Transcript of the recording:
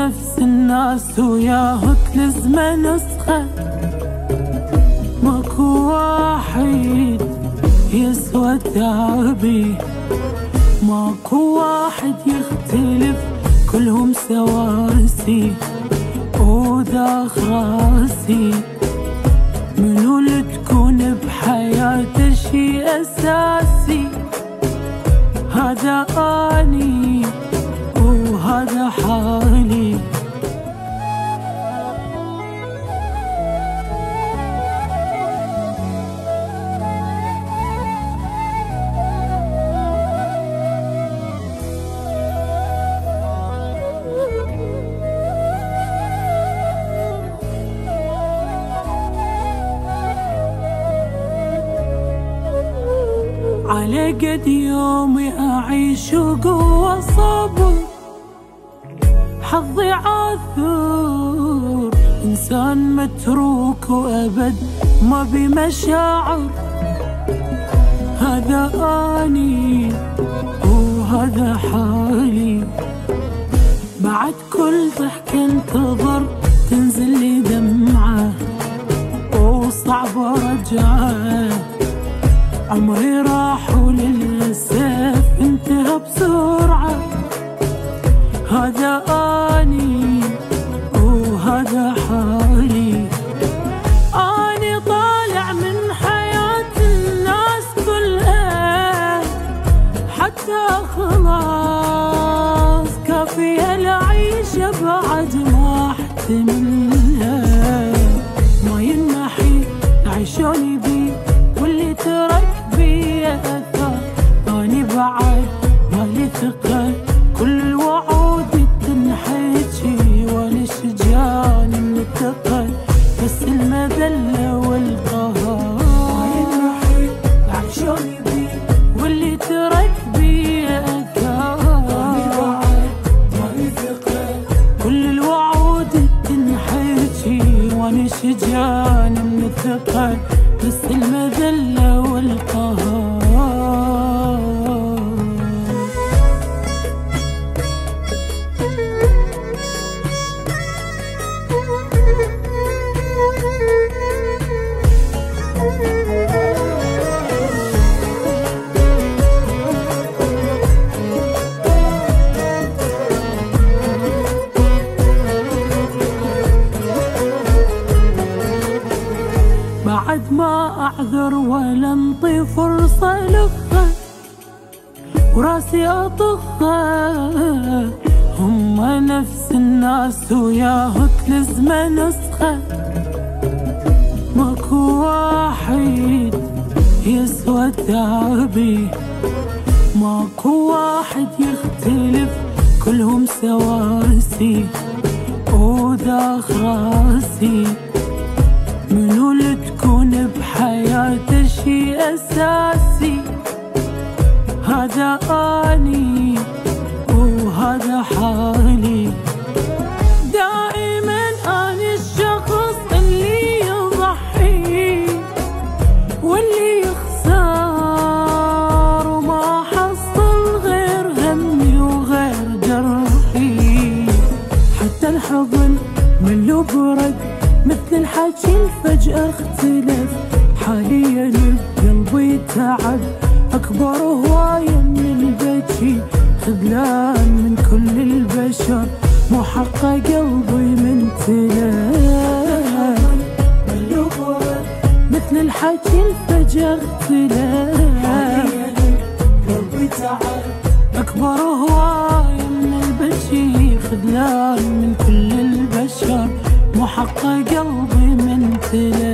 نفس الناس وياه تلزمه نسخة، ماكو واحد يسوى تعبي، ماكو واحد يختلف كلهم سواسي وداخ راسي. منو اللي تكون بحياته شي أساسي؟ هذا أني وهذا حالي. على قد يومي أعيش وقوة صبر، حظي عاثر إنسان متروك وأبد ما بمشاعر. هذا أني وهذا حالي، بعد كل ضحك انتظر تنزل لي دمعة وصعب رجعه. عمري راح وللأسف انتهى بسرعة. هذا أني وهذا حالي. أني طالع من حياة الناس كلها، حتى خلاص كافية العيشة بعد ما احتملها. ما ينمحي عيشوني بيه واللي ترك بي أثر. أني بعد مالي ثقة، كل الوعود تنحكي والاشجان من الثقة، بس المذلة والقهر. ما ينمحي عيشوني بي واللي ترك بي أثر. أني بعد مالي ثقة، كل الوعود تنحكي والاشجان من الثقة، بس المذلة والقهر. بعد ما أعذر ولا انطي فرصة لخة وراسي أطخة، هم نفس الناس وياه تلزمه نسخة، ماكو واحد يسوى تعبي، ماكو واحد يختلف كلهم سواسي وداخ راسي. منو اللي تكون بحياته شي أساسي؟ هذا أني وهذا حالي. دائما أنا الشخص اللي يضحي واللي يخسر وما حصل غير همي وغير جرحي. حتى الحضن من لو برد مثل الحكي فجأة اختلف. حاليا قلبي تعب أكبر هواية من البكي، خذلان من كل البشر محقق قلبي من تلف. مثل الحكي فجأة اختلف. قلبي تعب أكبر هواية من البكي، خذلان من كل البشر محقق قلبي من تلف.